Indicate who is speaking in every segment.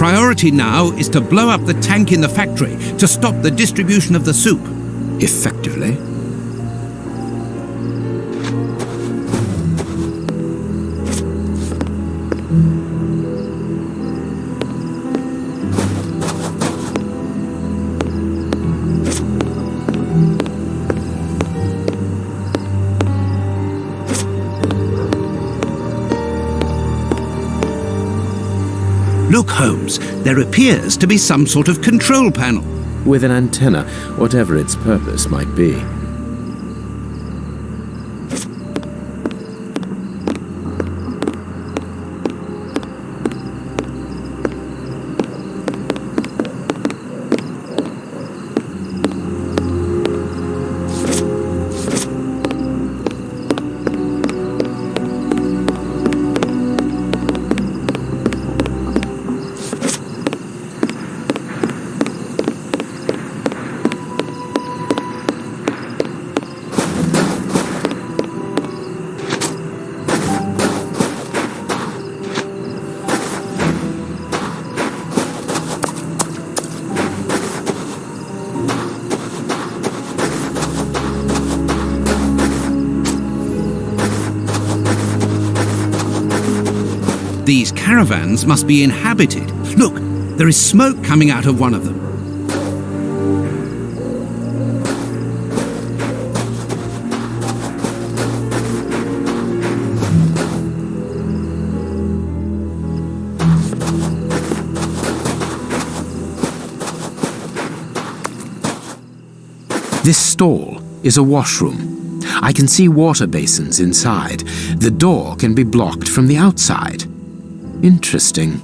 Speaker 1: Priority now is to blow up the tank in the factory to stop the distribution of the soup.
Speaker 2: Effectively?
Speaker 1: Look, Holmes, there appears to be some sort of control panel.
Speaker 2: With an antenna, whatever its purpose might be.
Speaker 1: These caravans must be inhabited. Look, there is smoke coming out of one of them.
Speaker 2: This stall is a washroom. I can see water basins inside. The door can be blocked from the outside. Interesting.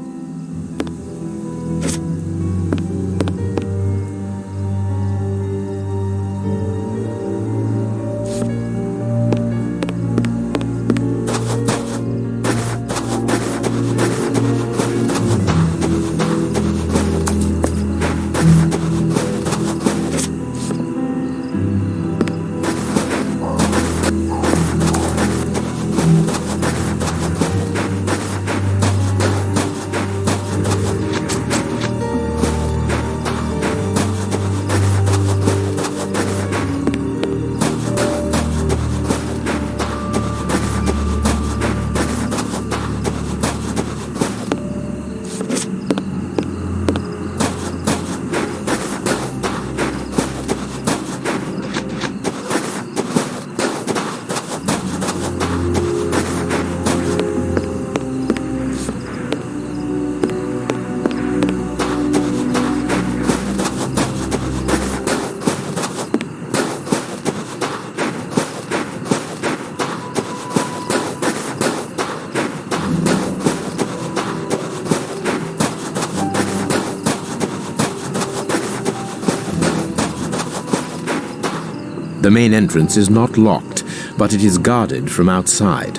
Speaker 2: The main entrance is not locked, but it is guarded from outside.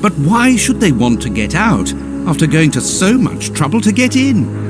Speaker 1: But why should they want to get out after going to so much trouble to get in?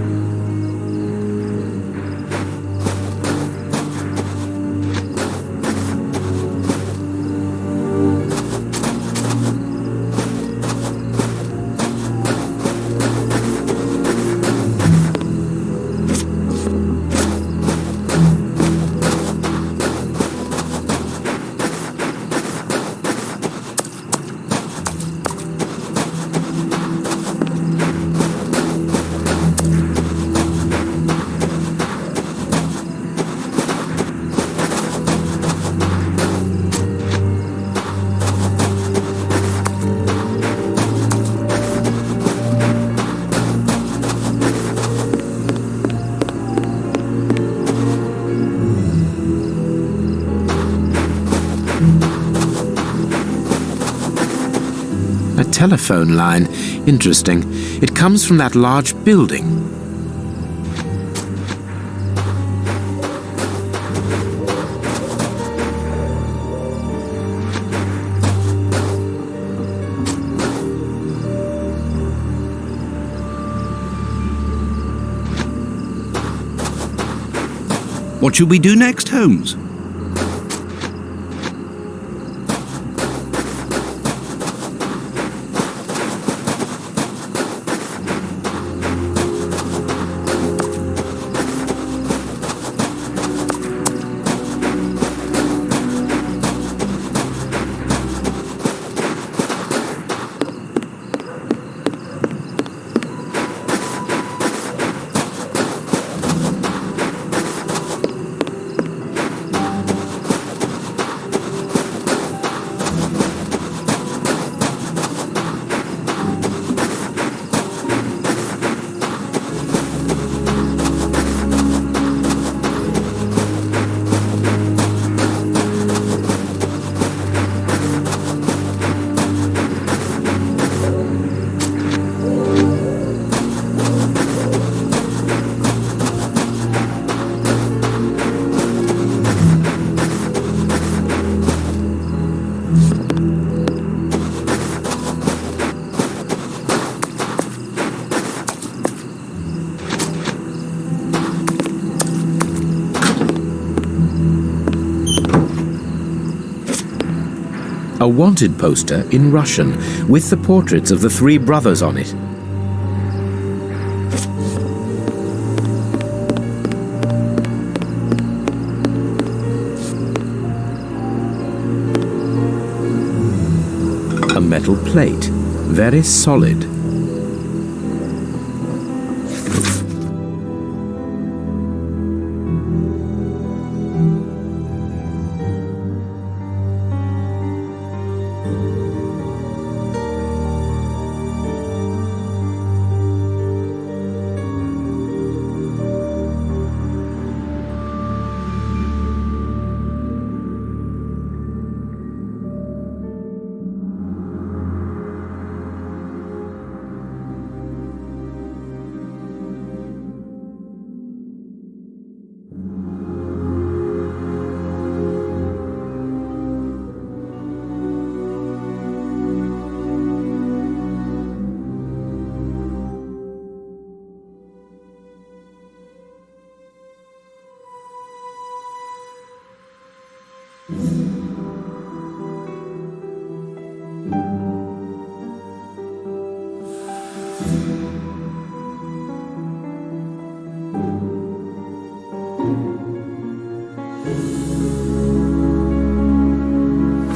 Speaker 2: A telephone line. Interesting. It comes from that large building.
Speaker 1: What should we do next, Holmes?
Speaker 2: A wanted poster in Russian with the portraits of the three brothers on it. A metal plate, very solid.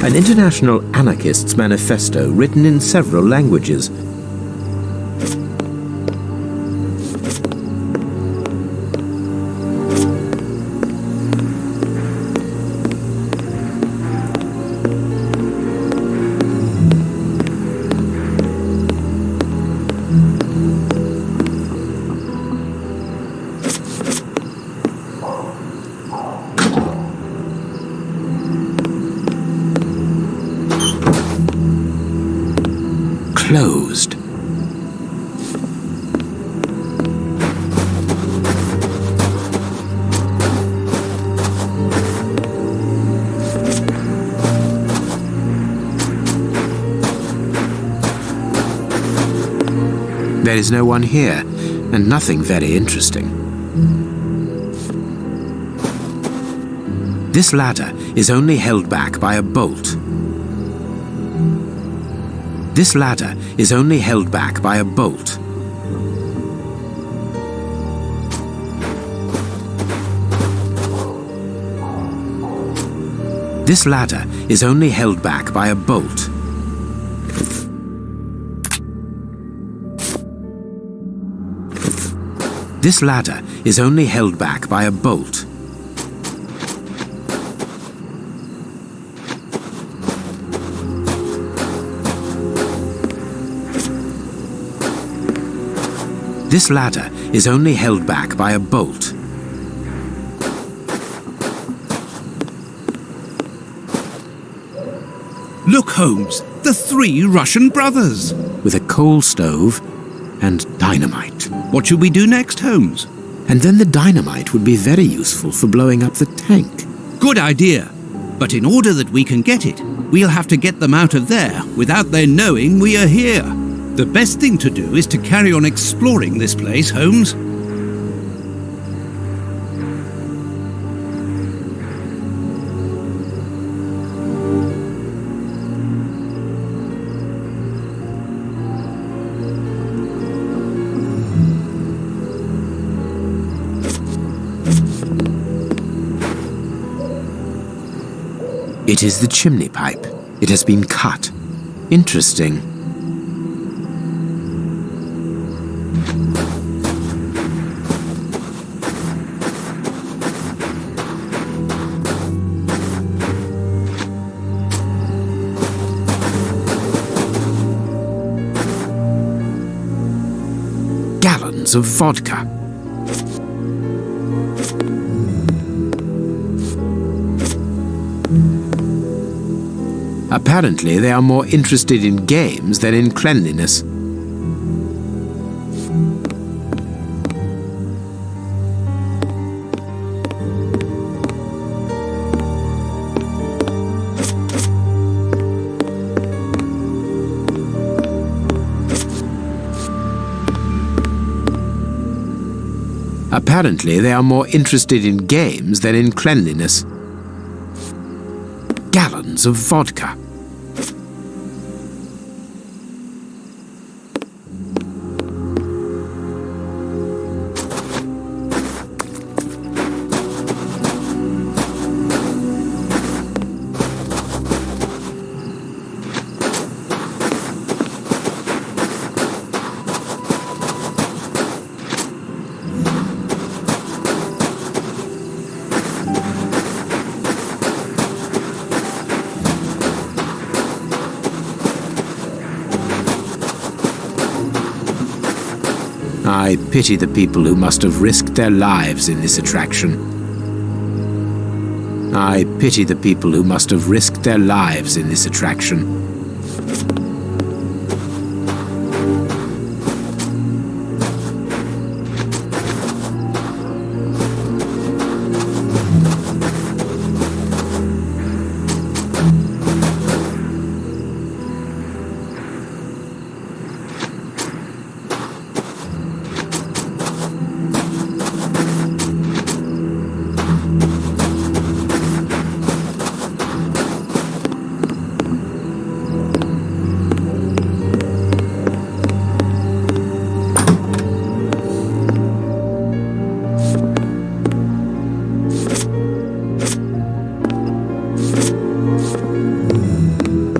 Speaker 2: An international anarchist's manifesto written in several languages. Closed. There is no one here, and nothing very interesting. This ladder is only held back by a bolt. This ladder is only held back by a bolt. This ladder is only held back by a bolt. This ladder is only held back by a bolt. This ladder is only held back by a bolt.
Speaker 1: Look, Holmes, the three Russian brothers.
Speaker 2: With a coal stove and dynamite.
Speaker 1: What should we do next, Holmes?
Speaker 2: And then the dynamite would be very useful for blowing up the tank.
Speaker 1: Good idea. But in order that we can get it, we'll have to get them out of there without their knowing we are here. The best thing to do is to carry on exploring this place, Holmes.
Speaker 2: It is the chimney pipe. It has been cut. Interesting. Gallons of vodka. Apparently, they are more interested in games than in cleanliness. Apparently, they are more interested in games than in cleanliness. Gallons of vodka. I pity the people who must have risked their lives in this attraction. I pity the people who must have risked their lives in this attraction.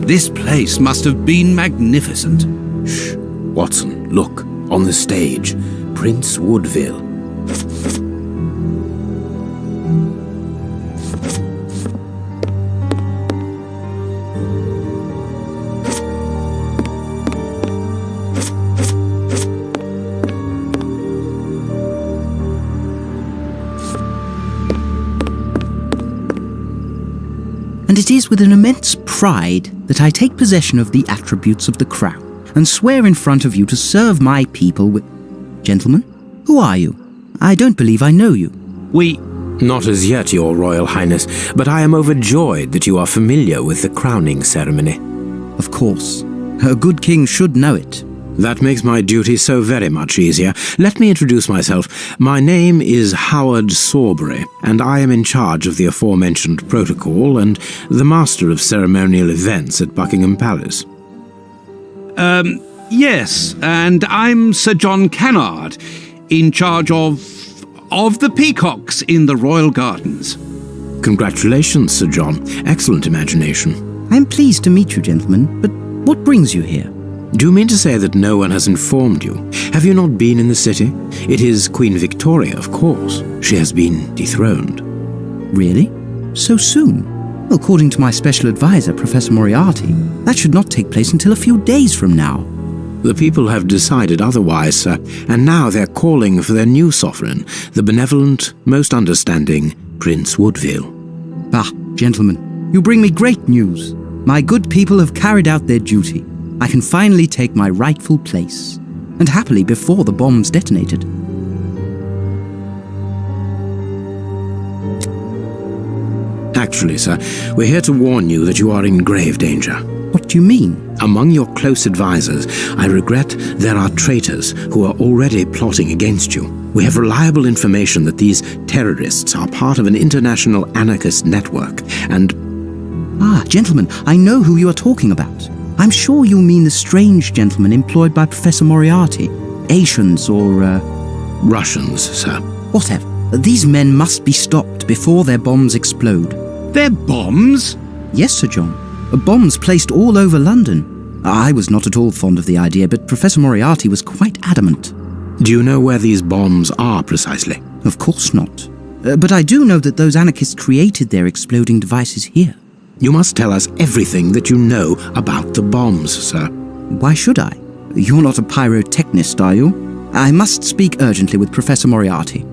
Speaker 1: This place must have been magnificent.
Speaker 2: Shh. Watson, look. On the stage. Prince Woodville.
Speaker 3: And it is with an immense pride that I take possession of the attributes of the crown, and swear in front of you to serve my people with... Gentlemen, who are you? I don't believe I know you.
Speaker 2: Not as yet, Your Royal Highness, but I am overjoyed that you are familiar with the crowning ceremony.
Speaker 3: Of course. A good king should know it.
Speaker 2: That makes my duty so very much easier. Let me introduce myself. My name is Howard Sawbury, and I am in charge of the aforementioned protocol and the master of ceremonial events at Buckingham Palace.
Speaker 1: Yes, and I'm Sir John Cannard, in charge of the peacocks in the royal gardens.
Speaker 2: Congratulations, Sir John. Excellent imagination.
Speaker 3: I'm pleased to meet you, gentlemen, but what brings you here?
Speaker 2: Do you mean to say that no one has informed you? Have you not been in the city? It is Queen Victoria, of course. She has been dethroned.
Speaker 3: Really? So soon? According to my special advisor, Professor Moriarty, that should not take place until a few days from now.
Speaker 2: The people have decided otherwise, sir, and now they're calling for their new sovereign, the benevolent, most understanding Prince Woodville.
Speaker 3: Ah, gentlemen, you bring me great news. My good people have carried out their duty. I can finally take my rightful place, and happily before the bombs detonated.
Speaker 2: Actually, sir, we're here to warn you that you are in grave danger.
Speaker 3: What do you mean?
Speaker 2: Among your close advisors, I regret there are traitors who are already plotting against you. We have reliable information that these terrorists are part of an international anarchist network, and...
Speaker 3: Ah, gentlemen, I know who you are talking about. I'm sure you mean the strange gentleman employed by Professor Moriarty. Asians or,
Speaker 2: Russians, sir.
Speaker 3: Whatever. These men must be stopped before their bombs explode.
Speaker 1: Their bombs?
Speaker 3: Yes, Sir John. Bombs placed all over London. I was not at all fond of the idea, but Professor Moriarty was quite adamant.
Speaker 2: Do you know where these bombs are precisely?
Speaker 3: Of course not. But I do know that those anarchists created their exploding devices here.
Speaker 2: You must tell us everything that you know about the bombs, sir.
Speaker 3: Why should I? You're not a pyrotechnist, are you? I must speak urgently with Professor Moriarty.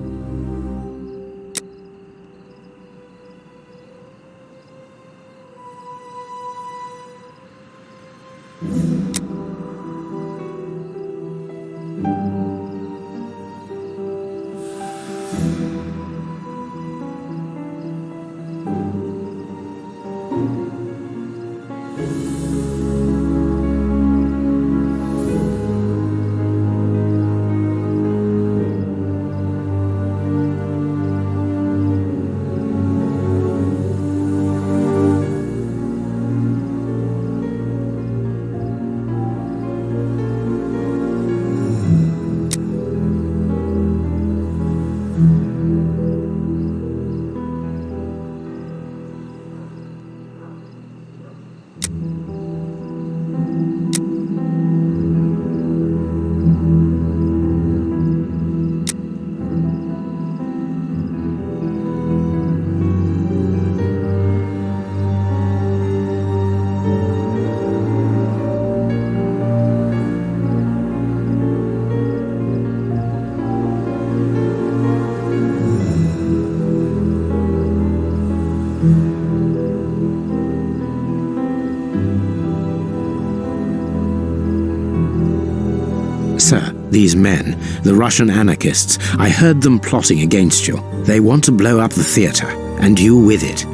Speaker 2: These men, the Russian anarchists, I heard them plotting against you. They want to blow up the theater, and you with it.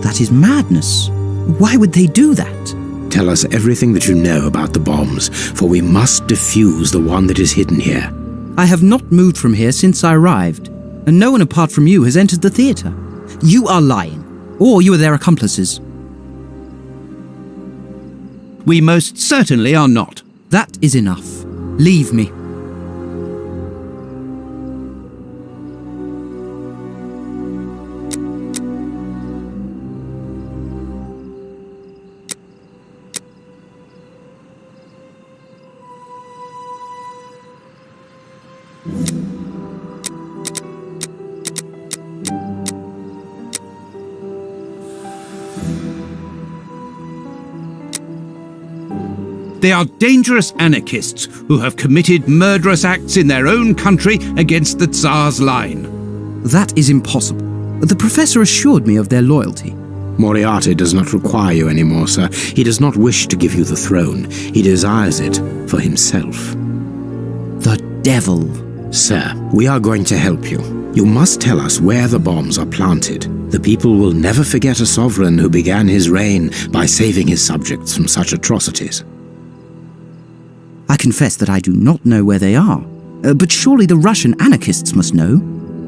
Speaker 3: That is madness. Why would they do that?
Speaker 2: Tell us everything that you know about the bombs, for we must defuse the one that is hidden here.
Speaker 3: I have not moved from here since I arrived, and no one apart from you has entered the theatre. You are lying, or you are their accomplices.
Speaker 1: We most certainly are not.
Speaker 3: That is enough. Leave me.
Speaker 1: They are dangerous anarchists who have committed murderous acts in their own country against the Tsar's line.
Speaker 3: That is impossible. The professor assured me of their loyalty.
Speaker 2: Moriarty does not require you anymore, sir. He does not wish to give you the throne. He desires it for himself.
Speaker 3: The devil.
Speaker 2: Sir, we are going to help you. You must tell us where the bombs are planted. The people will never forget a sovereign who began his reign by saving his subjects from such atrocities.
Speaker 3: I confess that I do not know where they are. But surely the Russian anarchists must know.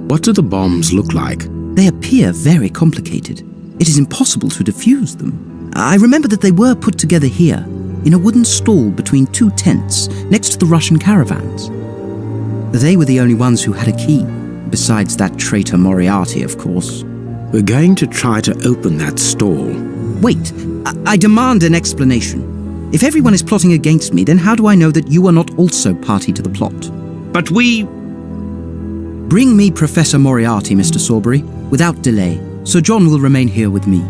Speaker 2: What do the bombs look like?
Speaker 3: They appear very complicated. It is impossible to defuse them. I remember that they were put together here, in a wooden stall between two tents, next to the Russian caravans. They were the only ones who had a key, besides that traitor Moriarty, of course.
Speaker 2: We're going to try to open that stall.
Speaker 3: Wait, I demand an explanation. If everyone is plotting against me, then how do I know that you are not also party to the plot?
Speaker 1: But we...
Speaker 3: Bring me Professor Moriarty, Mr. Sawbury, without delay. Sir John will remain here with me.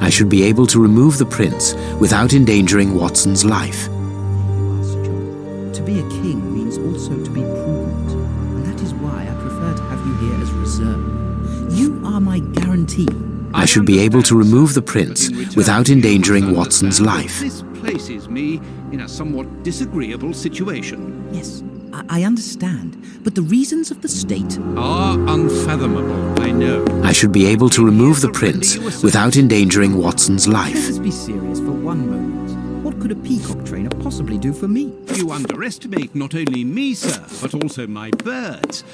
Speaker 2: I should be able to remove the prince without endangering Watson's life.
Speaker 3: Sir John, to be a king means also to be prudent, and that is why I prefer to have you here as reserve. You are my guarantee.
Speaker 2: I should be able to remove the prince without endangering Watson's life.
Speaker 1: This places me in a somewhat disagreeable situation.
Speaker 3: Yes, I understand, but the reasons of the state
Speaker 1: are unfathomable, I know.
Speaker 2: I should be able to remove the prince without endangering Watson's life.
Speaker 3: Let us be serious for one moment. What could a peacock trainer possibly do for me?
Speaker 1: You underestimate not only me, sir, but also my birds.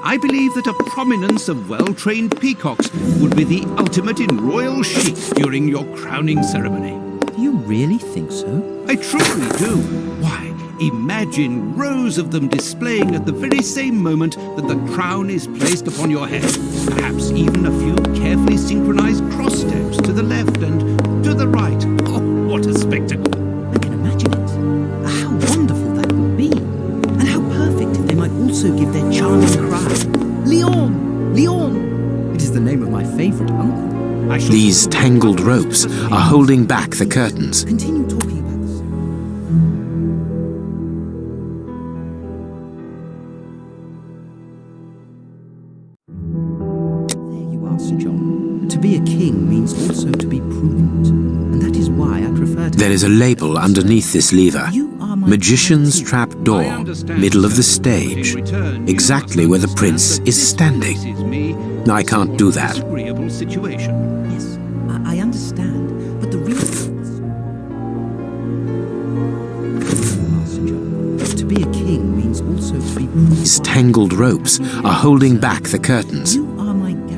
Speaker 1: I believe that a prominence of well-trained peacocks would be the ultimate in royal chic during your crowning ceremony.
Speaker 3: Do you really think so?
Speaker 1: I truly do. Why, imagine rows of them displaying at the very same moment that the crown is placed upon your head. Perhaps even a few carefully synchronized cross steps to the left and to the right. Oh, what a spectacle.
Speaker 3: I can imagine it. How wonderful that would be. And how perfect if they might also give their charming cry, Leon! Leon! It is the name of my favorite uncle.
Speaker 2: These tangled ropes are holding back the curtains.
Speaker 3: Continue talking about this. There you are, Sir John. To be a king means also to be prudent, and that is why I prefer to...
Speaker 2: There is a label underneath this lever. Magician's Trap Door, middle of the stage, exactly where the prince is standing. I can't do that.
Speaker 3: Yes, I understand, but the reason... To be a king means also to be...
Speaker 2: These tangled ropes are holding back the curtains.
Speaker 3: You are my guarantee.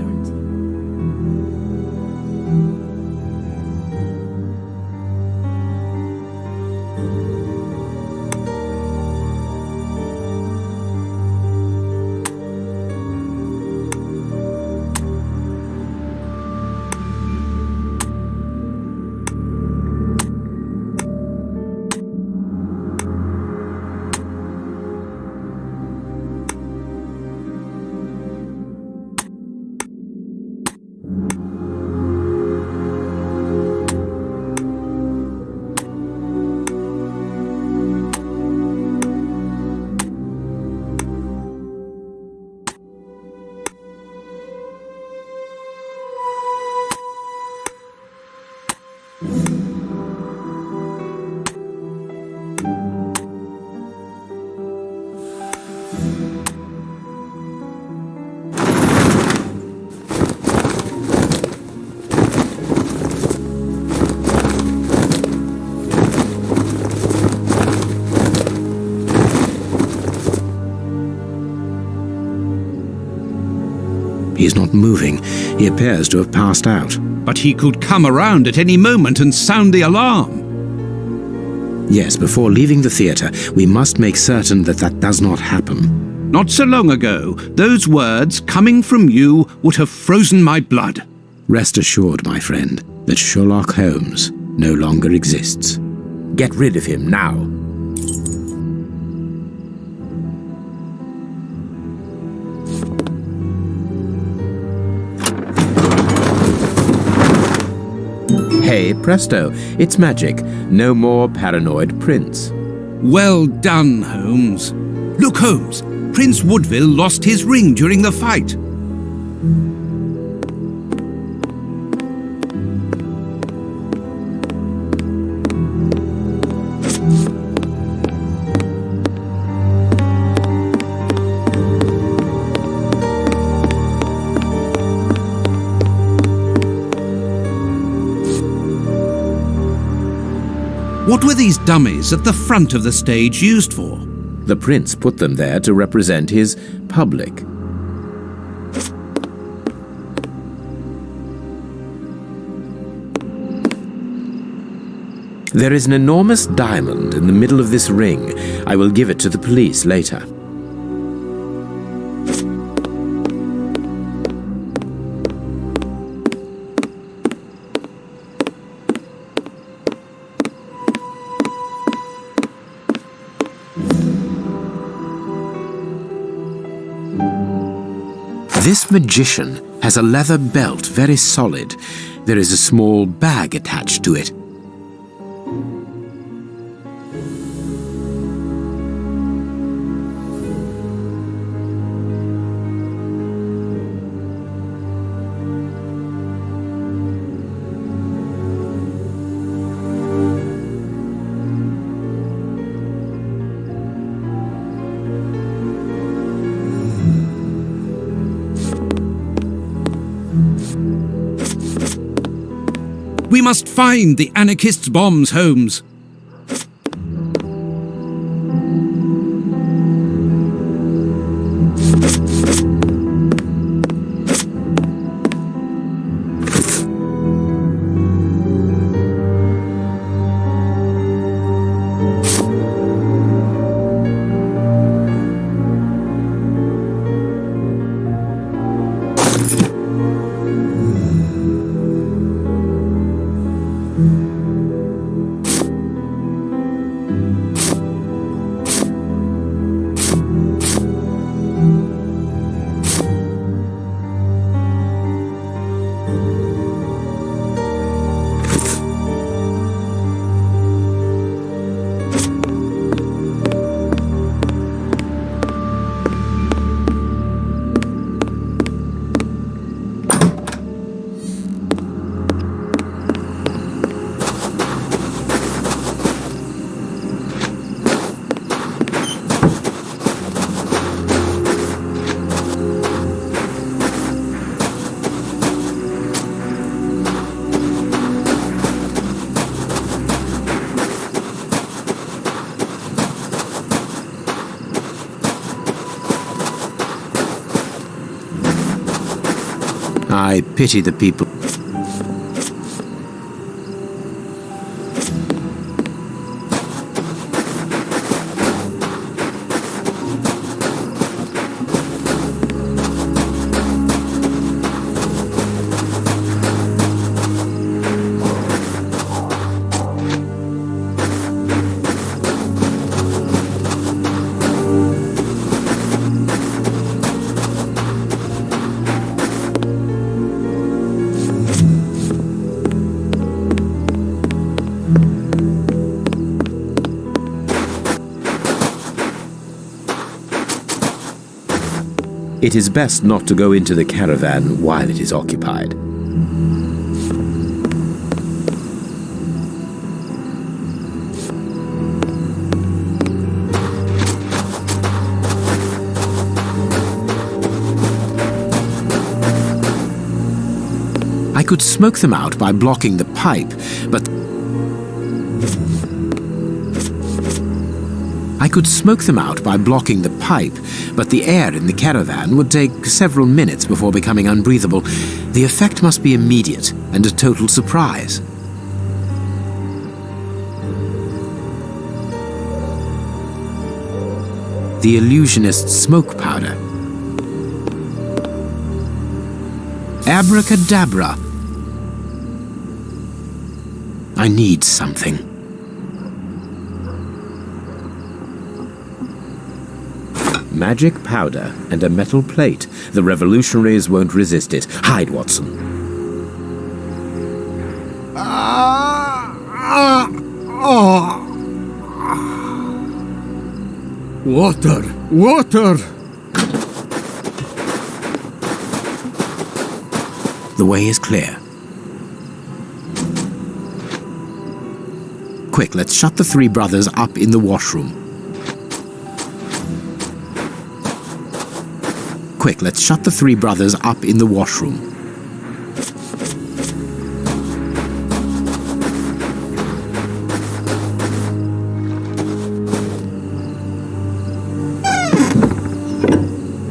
Speaker 2: He's not moving. He appears to have passed out.
Speaker 1: But he could come around at any moment and sound the alarm.
Speaker 2: Yes, before leaving the theatre, we must make certain that that does not happen.
Speaker 1: Not so long ago, those words coming from you would have frozen my blood.
Speaker 2: Rest assured, my friend, that Sherlock Holmes no longer exists. Get rid of him now. Hey, presto, it's magic. No more paranoid Prince.
Speaker 1: Well done, Holmes. Look, Holmes, Prince Woodville lost his ring during the fight. What were these dummies at the front of the stage used for?
Speaker 2: The prince put them there to represent his public. There is an enormous diamond in the middle of this ring. I will give it to the police later. This magician has a leather belt, very solid. There is a small bag attached to it.
Speaker 1: We must find the anarchists' bombs, Holmes.
Speaker 2: I pity the people. It is best not to go into the caravan while it is occupied. I could smoke them out by blocking the pipe, but I could smoke them out by blocking the pipe, but the air in the caravan would take several minutes before becoming unbreathable. The effect must be immediate and a total surprise. The illusionist's smoke powder. Abracadabra. I need something. Magic powder and a metal plate. The revolutionaries won't resist it. Hide, Watson.
Speaker 4: Water! Water!
Speaker 2: The way is clear. Quick, let's shut the three brothers up in the washroom. Quick, let's shut the three brothers up in the washroom.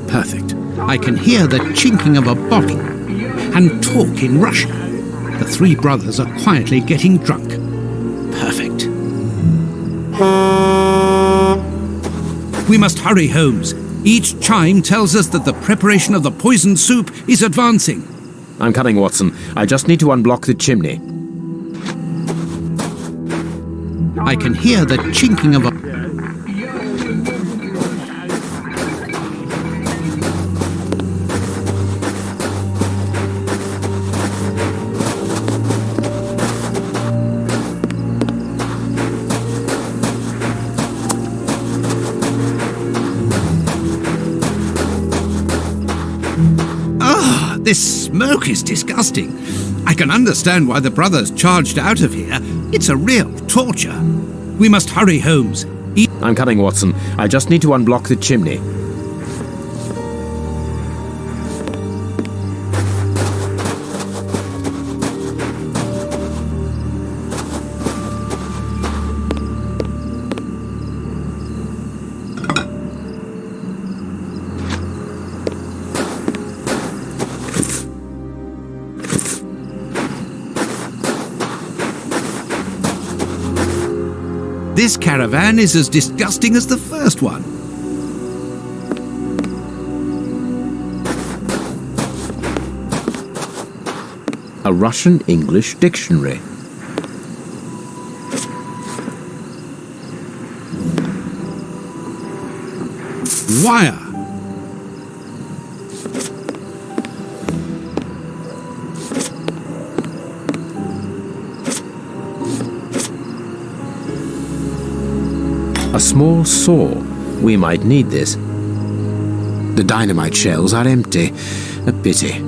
Speaker 1: Perfect. I can hear the chinking of a bottle and talk in Russian. The three brothers are quietly getting drunk. Perfect. We must hurry, Holmes. Each chime tells us that the preparation of the poisoned soup is advancing.
Speaker 2: I'm coming, Watson. I just need to unblock the chimney.
Speaker 1: I can hear the chinking of a... This smoke is disgusting. I can understand why the brothers charged out of here. It's a real torture. We must hurry, Holmes.
Speaker 2: I'm coming, Watson. I just need to unblock the chimney.
Speaker 1: This caravan is as disgusting as the first one.
Speaker 2: A Russian-English dictionary.
Speaker 1: Wire.
Speaker 2: A small saw. We might need this. The dynamite shells are empty. A pity.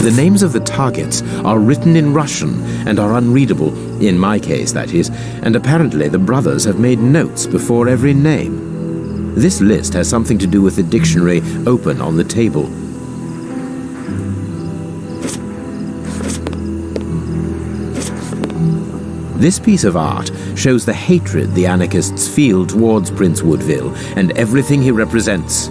Speaker 2: The names of the targets are written in Russian and are unreadable, in my case, that is, and apparently the brothers have made notes before every name. This list has something to do with the dictionary open on the table. This piece of art shows the hatred the anarchists feel towards Prince Woodville and everything he represents.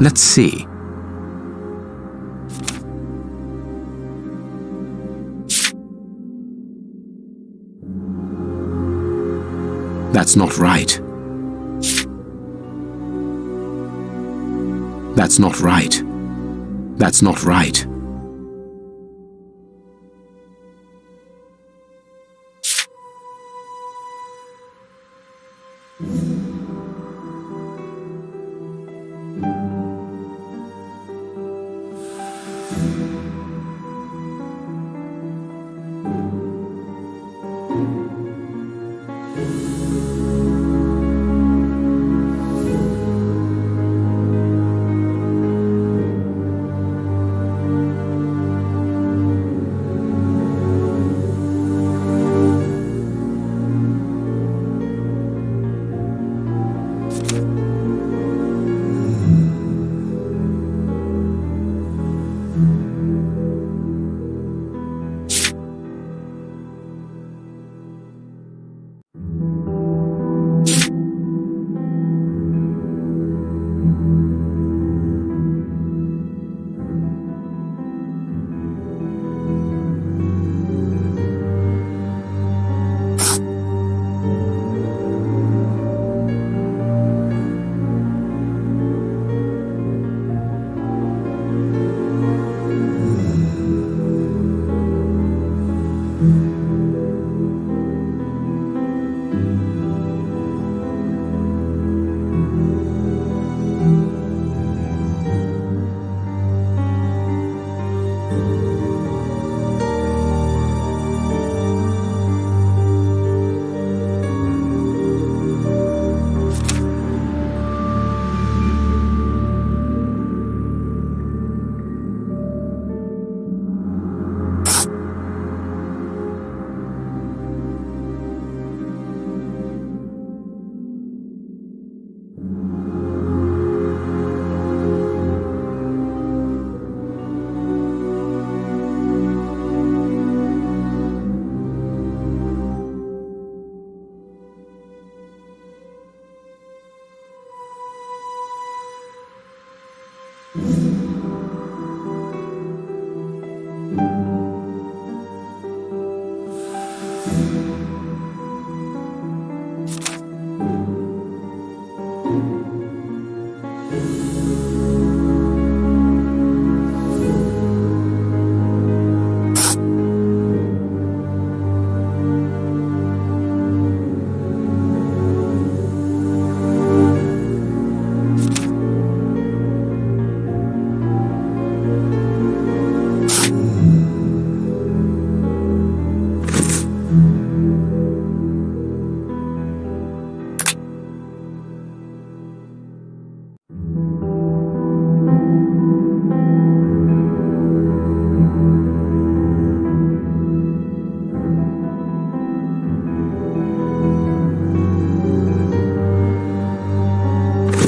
Speaker 2: Let's see. That's not right. That's not right. That's not right.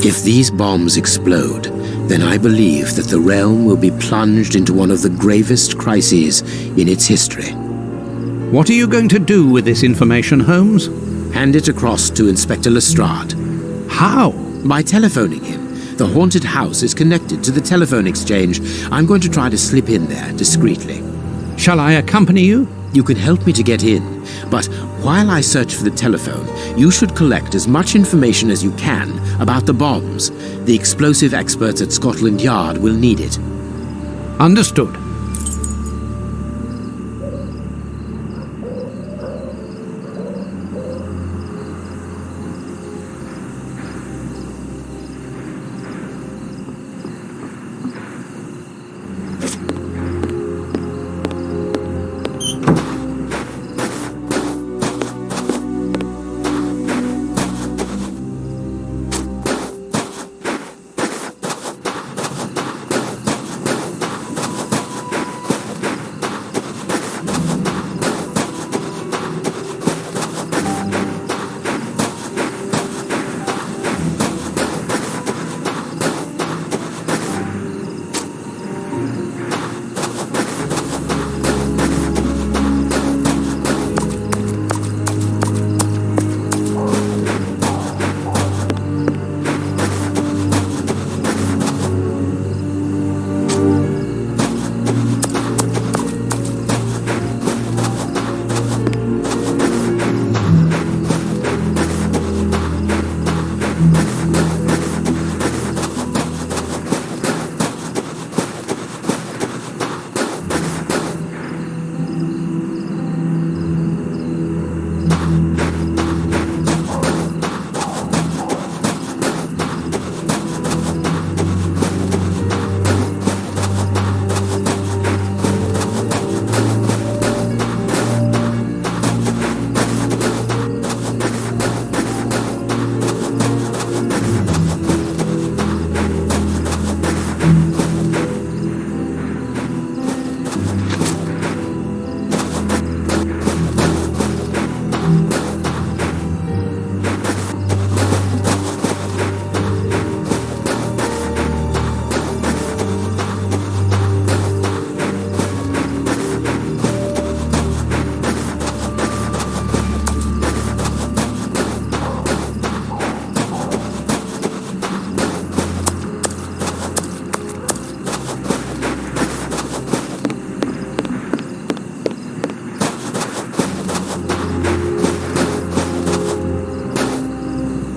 Speaker 2: If these bombs explode, then I believe that the realm will be plunged into one of the gravest crises in its history.
Speaker 1: What are you going to do with this information, Holmes?
Speaker 2: Hand it across to Inspector Lestrade.
Speaker 1: How?
Speaker 2: By telephoning him. The haunted house is connected to the telephone exchange. I'm going to try to slip in there discreetly.
Speaker 1: Shall I accompany you?
Speaker 2: You can help me to get in, but while I search for the telephone, you should collect as much information as you can about the bombs. The explosive experts at Scotland Yard will need it.
Speaker 1: Understood.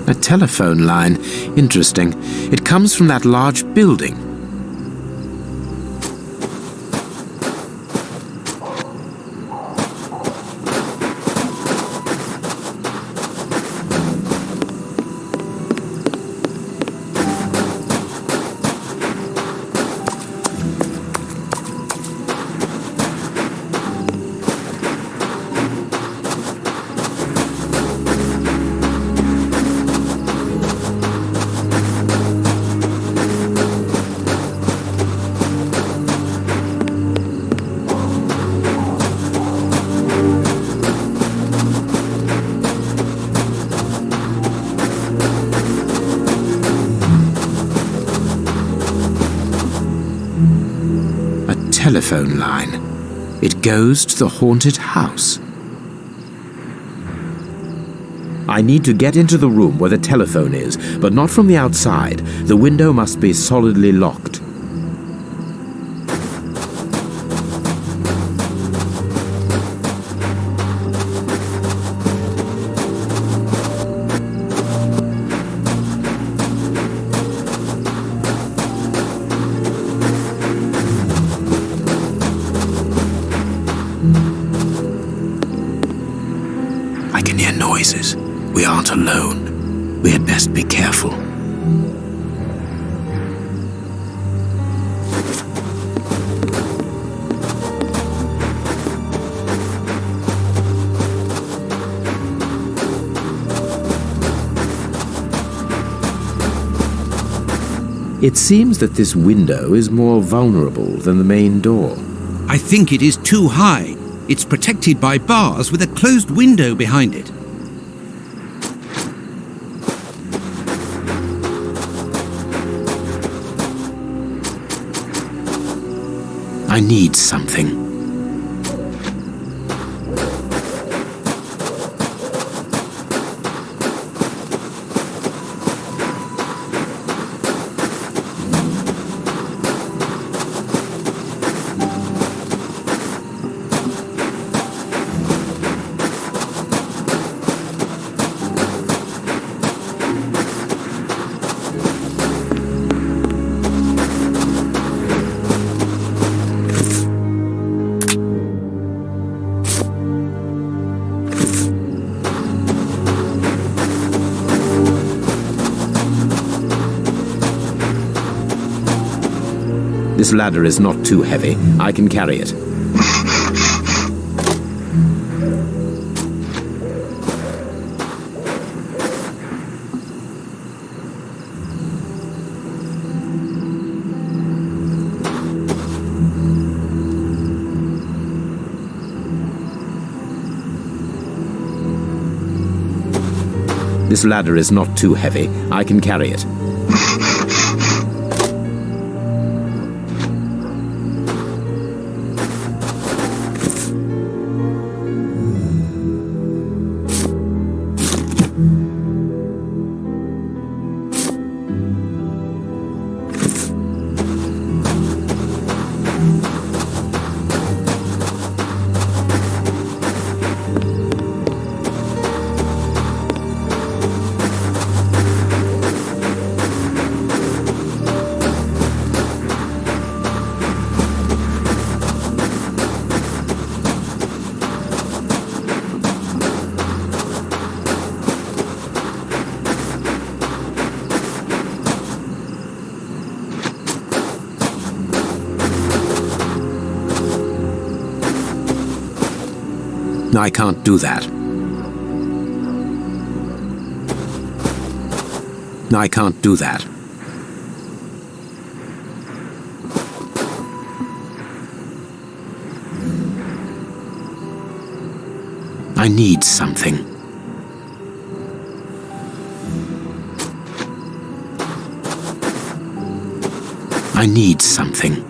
Speaker 2: A telephone line. Interesting. It comes from that large building. Telephone line. It goes to the haunted house. I need to get into the room where the telephone is, but not from the outside. The window must be solidly locked. I can hear noises. We aren't alone. We had best be careful. It seems that this window is more vulnerable than the main door.
Speaker 1: I think it is too high. It's protected by bars with a closed window behind it.
Speaker 2: I need something.
Speaker 5: This ladder is not too heavy. I can carry it. This ladder is not too heavy. I can carry it.
Speaker 2: I can't do that. I can't do that. I need something. I need something.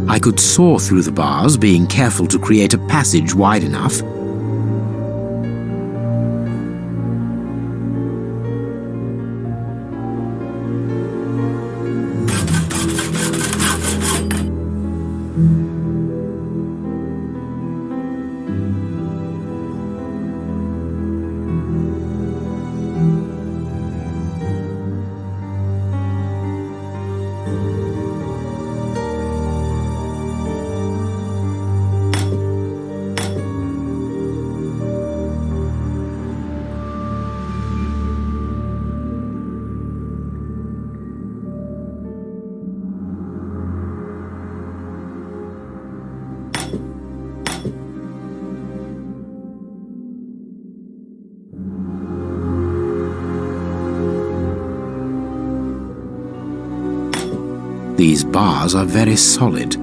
Speaker 2: I could saw through the bars, being careful to create a passage wide enough. These bars are very solid.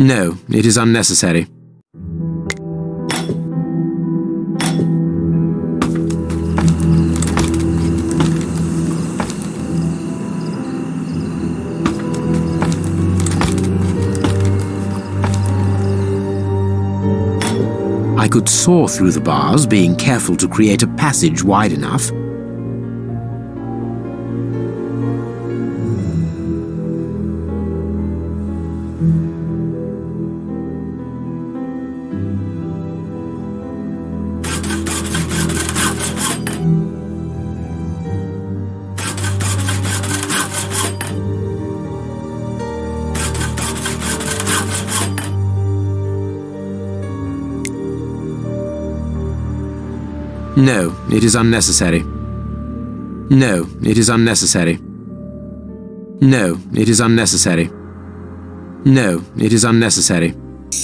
Speaker 2: No, it is unnecessary. I could saw through the bars, being careful to create a passage wide enough. No, it is unnecessary. No, it is unnecessary. No, it is unnecessary. No, it is unnecessary.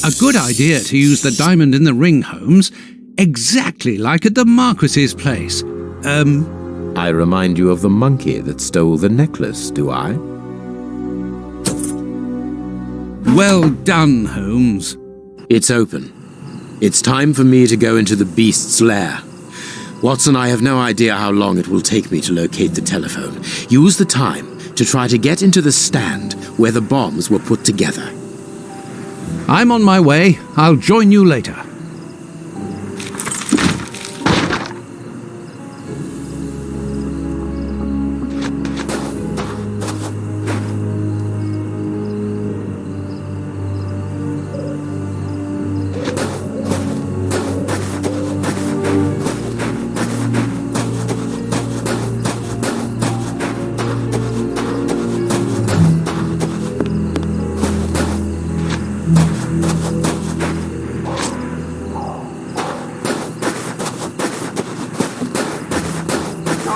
Speaker 1: A good idea to use the diamond in the ring, Holmes. Exactly like at the Marquis's place.
Speaker 5: I remind you of the monkey that stole the necklace, do I?
Speaker 1: Well done, Holmes.
Speaker 2: It's open. It's time for me to go into the beast's lair. Watson, I have no idea how long it will take me to locate the telephone. Use the time to try to get into the stand where the bombs were put together.
Speaker 1: I'm on my way. I'll join you later.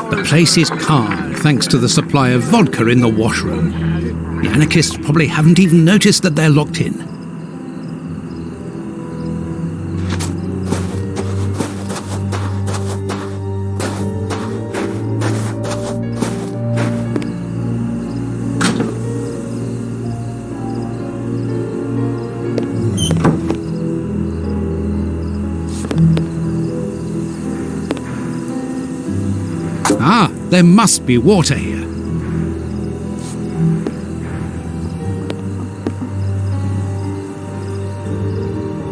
Speaker 1: The place is calm, thanks to the supply of vodka in the washroom. The anarchists probably haven't even noticed that they're locked in. Ah, there must be water here.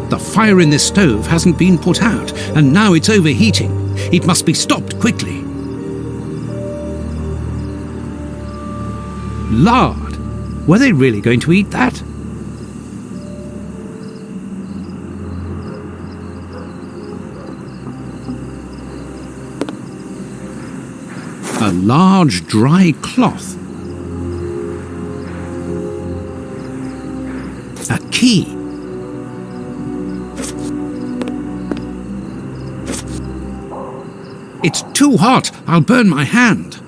Speaker 1: The fire in this stove hasn't been put out, and now it's overheating. It must be stopped quickly. Lard! Were they really going to eat that? A large dry cloth. A key. It's too hot. I'll burn my hand.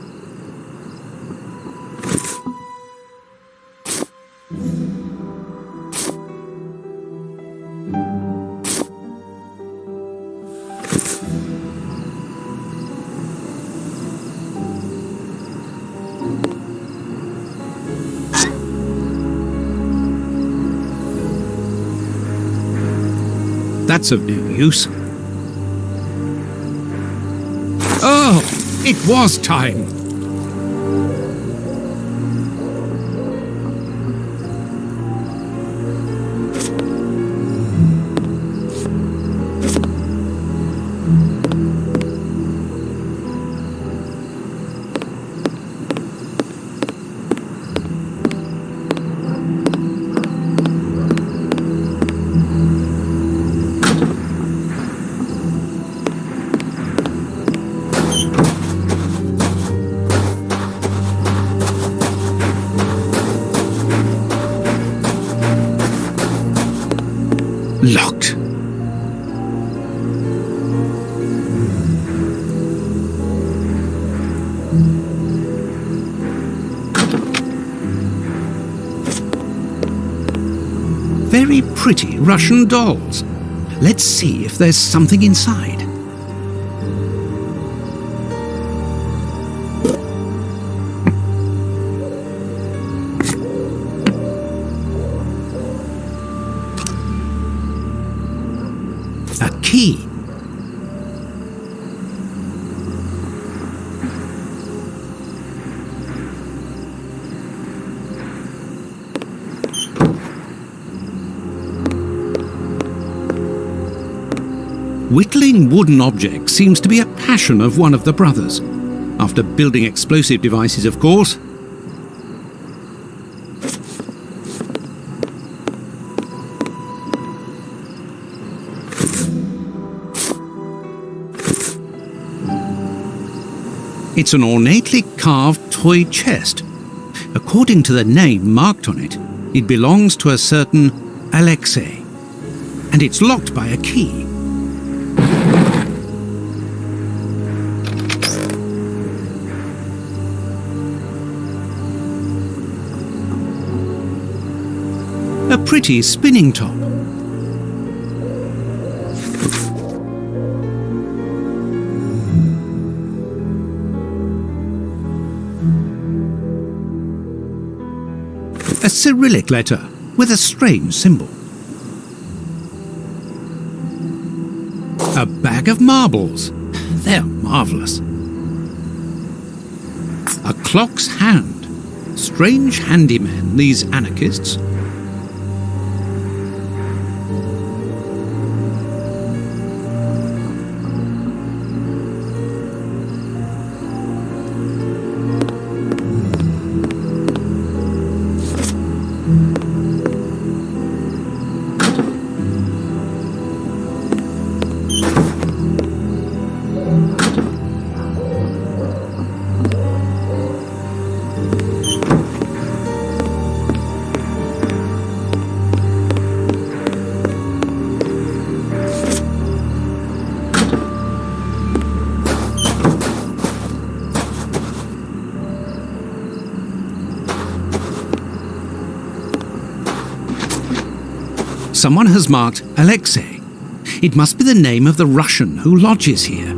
Speaker 1: That's of no use. Oh, it was time. Locked. Very pretty Russian dolls. Let's see if there's something inside. key. Whittling wooden objects seems to be a passion of one of the brothers. After building explosive devices, of course. It's an ornately carved toy chest. According to the name marked on it, it belongs to a certain Alexei, and it's locked by a key. A pretty spinning top. A Cyrillic letter with a strange symbol. A bag of marbles. They're marvellous. A clock's hand. Strange handymen, these anarchists. Someone has marked Alexei. It must be the name of the Russian who lodges here.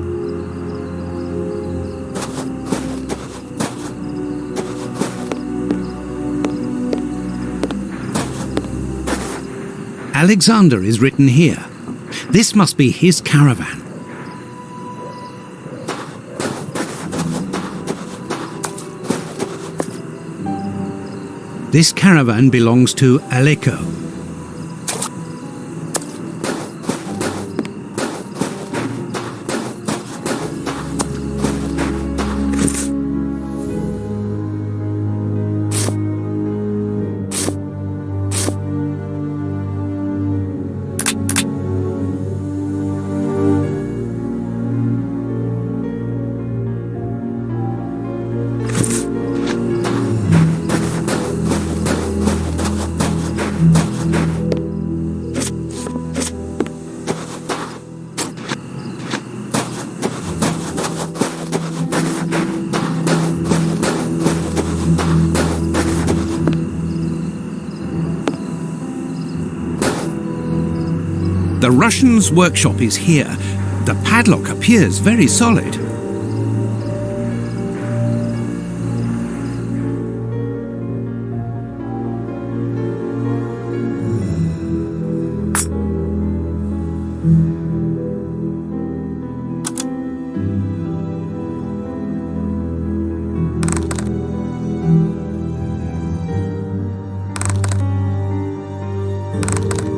Speaker 1: Alexander is written here. This must be his caravan. This caravan belongs to Aleko. The Russian's workshop is here. The padlock appears very solid.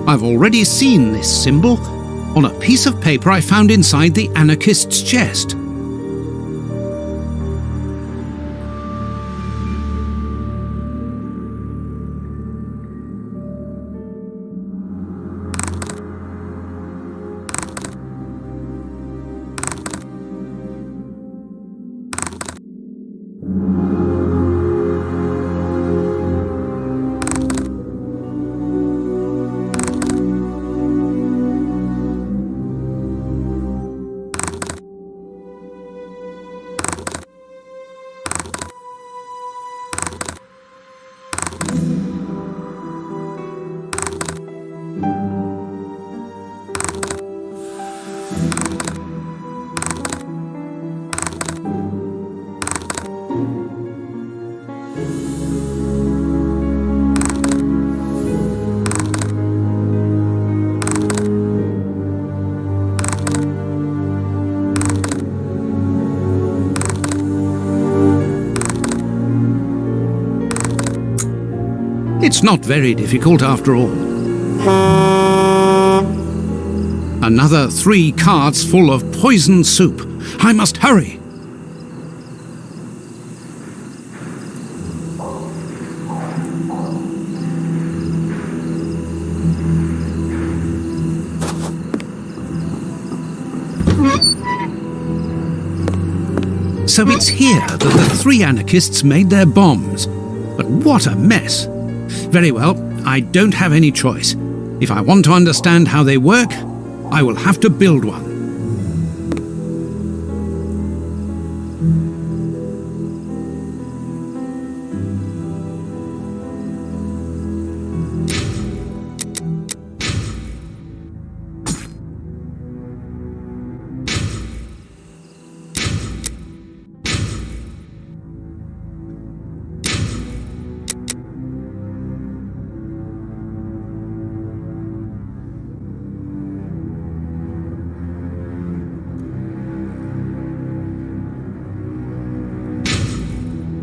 Speaker 1: I've already seen this symbol on a piece of paper I found inside the anarchist's chest. It's not very difficult after all. Another 3 carts full of poisoned soup. I must hurry. So it's here that the 3 anarchists made their bombs. But what a mess. Very well, I don't have any choice. If I want to understand how they work, I will have to build one.